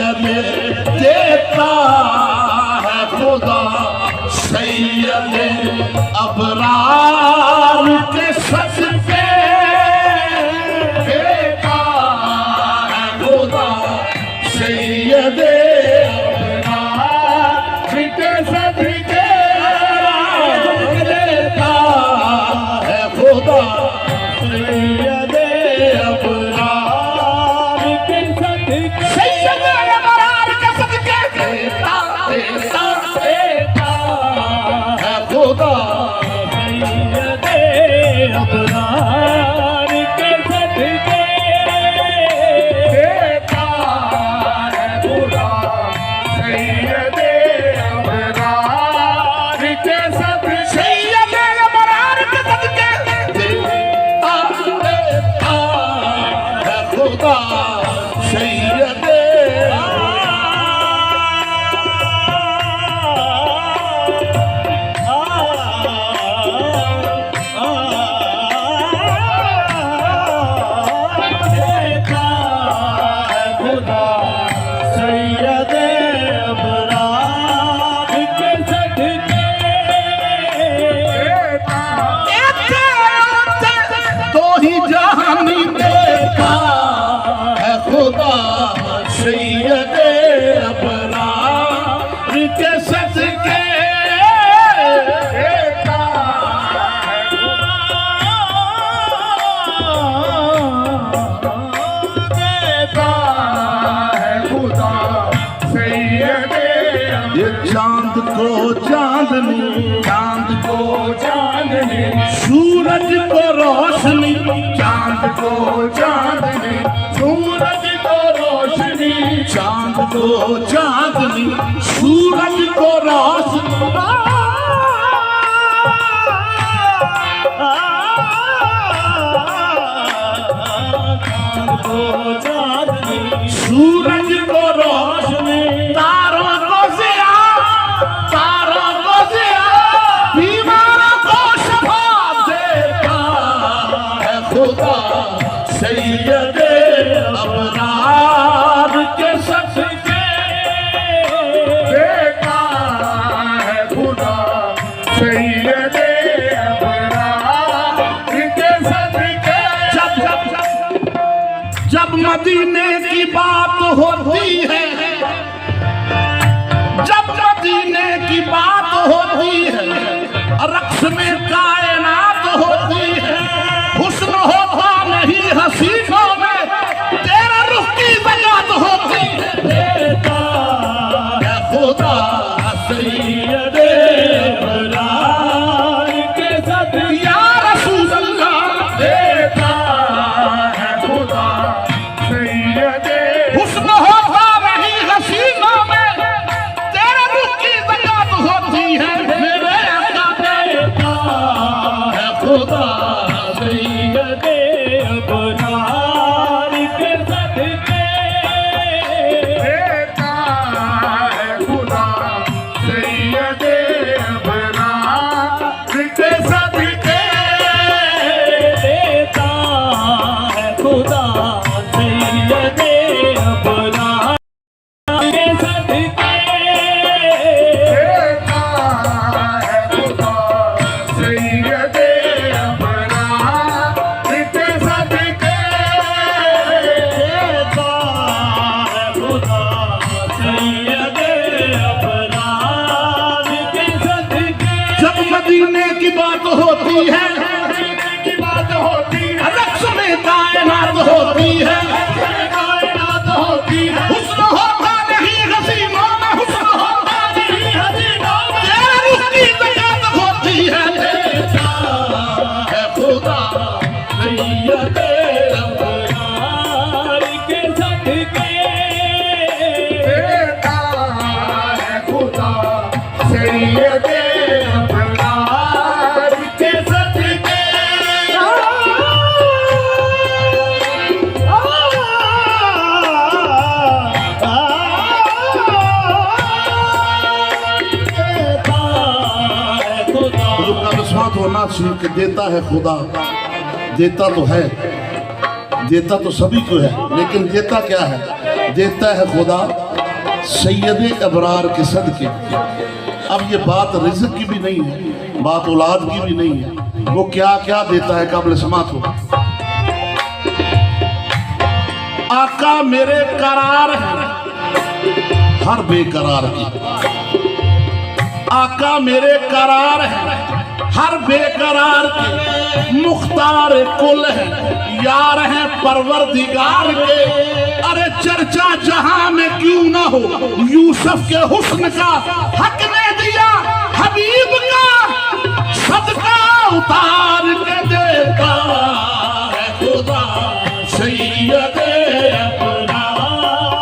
सैयद देता है खुदा, सैयद अबरार के सदके देता है खुदा, सैयद अबरार के सदके देता है खुदा, सैयद अबरार के सदके, सैयद अबरार के सदके देता है खुदा, सैयद अबरार के सदके देता है खुदा, सैयद अबरार के सदके, सैयद अबरार के सदके देता है खुदा, सैयद सैयद अबरार के सदके देता है खुदा, सैयद। ये चांद को चांदनी, चांद को चांदनी, सूरज को रोशनी, चांद को चांदनी, सूरज को रोशनी, चांद को चांदनी, सूरज को रोशनी, चांद को चांदनी, सूरज को रोशनी, तारों को ज़िया, तारों को ज़िया, बीमारों को शफा देता है खुदा, सैयद अबरार के सदके देता है खुदा, सैयद अबरार के सदके। जब मदीने की बात होती है, जब मदीने की बात होती है, रक्स में कायनात होती है, हुस्न होता नहीं हसीनों में, तेरा रुख की बयात होती है, देता है खुदा, सैयद अबरार के सदके, या रसूल अल्लाह, देता है खुदा, सैयद। हुस्न होता नहीं हसीनों में, तेरा रुख की बयात होती है, मेरे आका, देता है खुदा, सैयद अबरार के सदके देता है खुदा, सैयद अबरार के सदके देता है खुदा, सैयद अबरार के सदके देता है खुदा, सैयद अबरार के सदके देता है खुदा, सैयद अबरार के सदके। जब मदीने की बात होती है, की बात होती है, रक्स में कायनात होती है, कायनात होती है, हुस्न होता नहीं हसीनों में, हुस्न होता नहीं हसीनों में, तेरा रुख की बयात होती है, देता है खुदा, सैयद अबरार के सदके देता है खुदा, सैयद अबरार के सदके। विश्वास होना चाहिए कि देता है खुदा, देता तो है, देता तो सभी को है, लेकिन देता क्या है? देता है खुदा सैयद अबरार के सदके। अब ये बात रिज़्क़ की भी नहीं है, बात औलाद की भी नहीं है, वो क्या क्या देता है काबिल समात हो। आका मेरे करार है हर बेकरार की, आका मेरे करार है हर बेकरार के, मुख्तार कुल है यार है परवरदिगार के। अरे चर्चा जहां में क्यों ना हो यूसुफ के हुस्न का, हक ने दिया हबीब का सदका उतार के देता है खुदा सैयद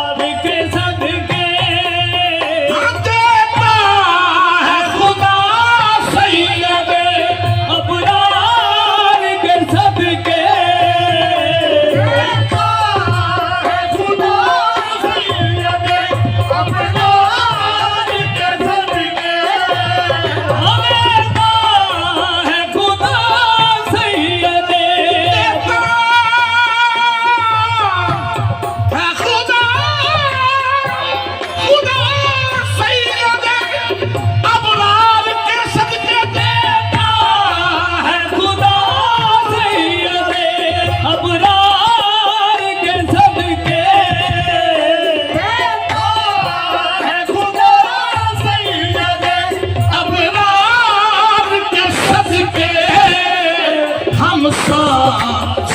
अबरार के सदके, देता है खुदा सैयद अबरार के सदके, हम सांस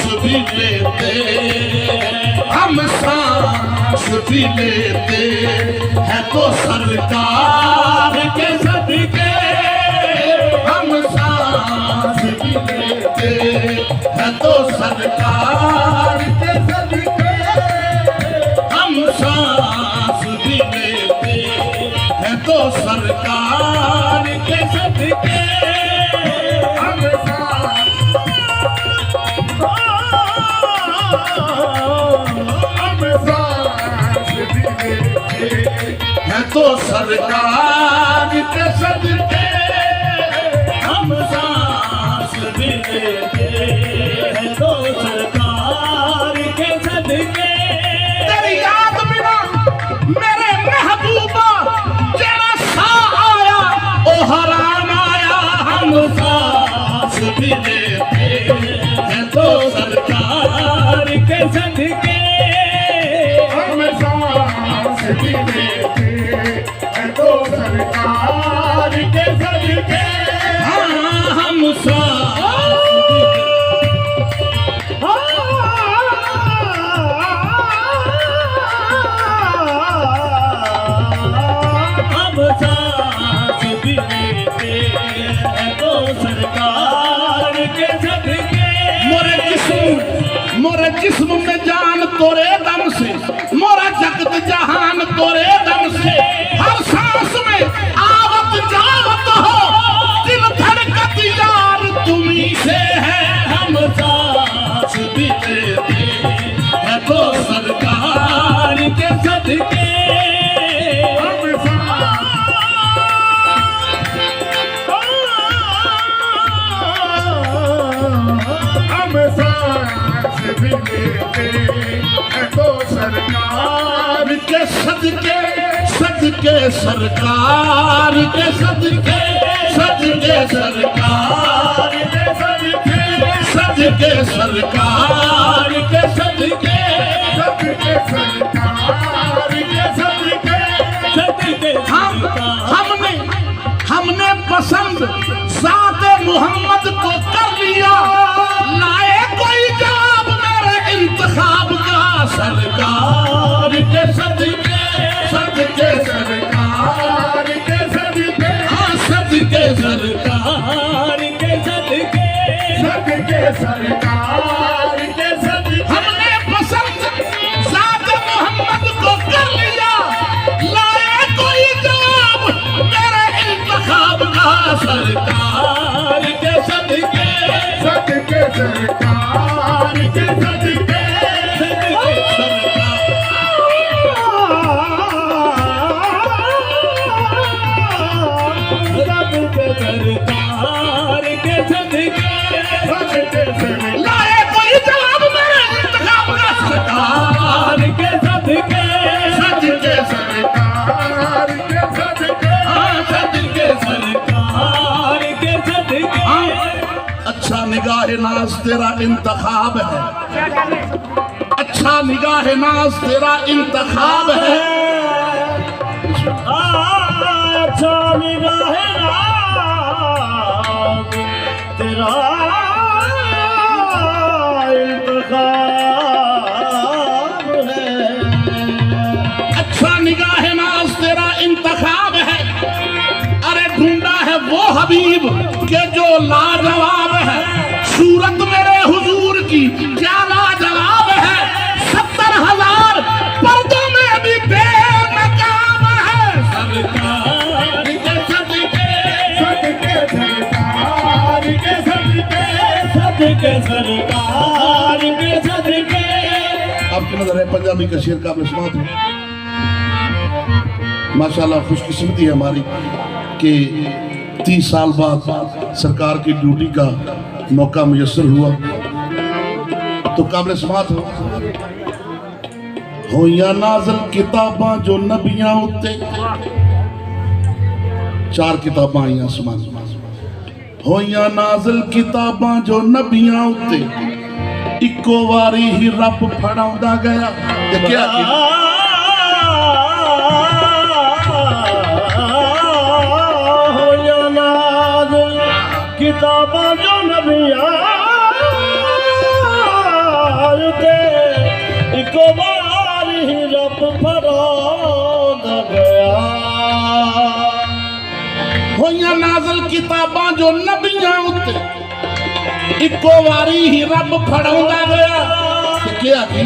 भी लेते हैं तो सरकार के सदके, हम सांस भी लेते हैं तो सरकार के सदके, हम सांस भी लेते हैं तो सरकार के सदके, हम है तो सरकार के सदके, हम सांस भी लेते हैं तो सरकार के सदके। तेरी याद बिना मेरे महबूबा जरा सा आया ओ हराम आया, हम सांस भी लेते हैं तो सरकार के सदके, हम सांस भी लेते हैं तो सरकार के सदके, हाँ हम सांस भी लेते हैं तो सरकार के सदके। मोरे जिस्म में जान तोरे दम से, मोरा जगत जहान तोरे दम से, हर सांस में आवत जावत हो दिल धड़कत यार तुम्ही से है, हम सांस भी लेते हैं तो सरकार के सदके, हम सांस भी लेते हैं तो सरकार के सदके, सदके सरकार के सदके, सदके सरकार के सदके, सदके सरकार के सदके, सदके सरकार के सदके, सदके हमने पसंद ज़ाते मोहम्मद को कर लिया, लाए कोई जवाब मेरे इंतखाब का, सरकार के सदके, सदके सरकार के सदके, हाँ सदके सरकार के सदके, सदके सरकार के सदके। हमने पसंद ज़ाते मोहम्मद को कर लिया, लाए कोई जवाब मेरे इंतखाब का, सरकार के सदके, सदके सरकार के सदके, सदके सरकार के सदके, सदके लाए कोई जवाब मेरे इंतखाब का, सरकार के सदके, नाज तेरा इंतखाब है, अच्छा निगाह नाज तेरा इंतखाब है। अच्छा निगाह नाज तेरा इंतखाब है, अच्छा निगाह नाज तेरा इंतखाब है। अरे ढूंढा है वो हबीब के जो लाजवाब है, सूरत मेरे हुजूर की क्या लाजवाब है, 70,000 पर्दों में भी बेनकाब है। सरकार के सदके, सदके सरकार के सदके, सदके सरकार के सदके। आपकी नजर है पंजाबी का शेर काबिल समात है। माशाल्लाह खुशकिस्मती है हमारी कि 30 साल बाद सरकार की ड्यूटी का मौका मुयस्सर हुआ, तो काबिल समात हो या नाज़िल किताबां जो नबियां उत्ते, 4 किताबां आईयां आसमान हो या नाज़िल किताबां जो नबियां उत्ते, इक्को वारी ही रब फड़ाउंदा गया। ते क्या किताबां जो नबियां ते इको बार ही रब फड़ाउंदा गया। होइयां नाज़िल किताबां जो नबियां उत्ते, इको वारी ही रब फड़ाउंदा गया। ते क्या की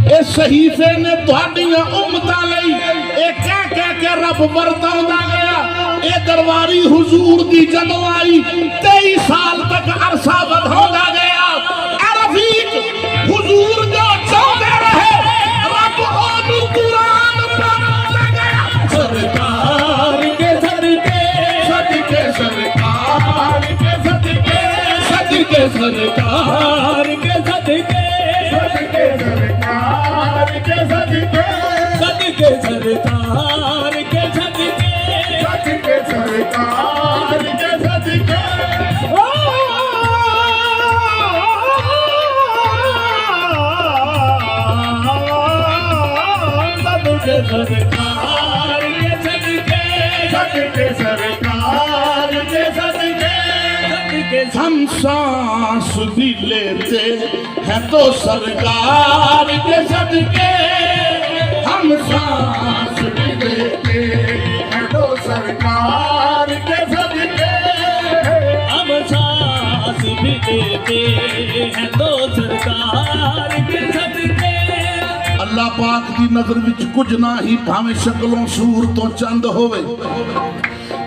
ए सहीफे ने तुहाडियां उम्मतां लई ए कह के रब वरताउंदा गया। ए दरबारी हुजूर दी जदों आई 23 साल तक अरसा वधाउंदा गया। रफीक हुजूर जो चाहते रहे रब ओनू कुरान पढ़ाउंदा गया। सरकार के सदके, सदके सरकार के सदके, सदके सरकार के सदके, सदके सरकार के सदके, सदके सरकार के सदके, सदके सरकार के सदके। सदके सरकार के सदके, सदके सरकार के सदके, सदके हम सांस भी लेते हैं तो सरकार के सदके, हम सांस भी लेते हैं तो सरकार के सदके, हम सांस भी देते हैं तो सरकार के सदके। अल्लाह पाक दी नजर विच कुछ ना ही, भावें शक्लों सूरतों चंद होवे,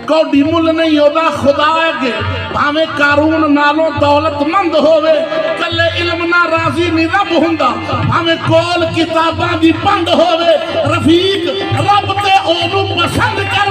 कौडी मुल नहीं होता खुदा अगे, भावें कारून नालों दौलतमंद होवे, कले इल्म ना राजी नहीं रब हुंदा, भावें कोल किताबां दी पंड होवे। रफीक रब ते ओनू पसंद कर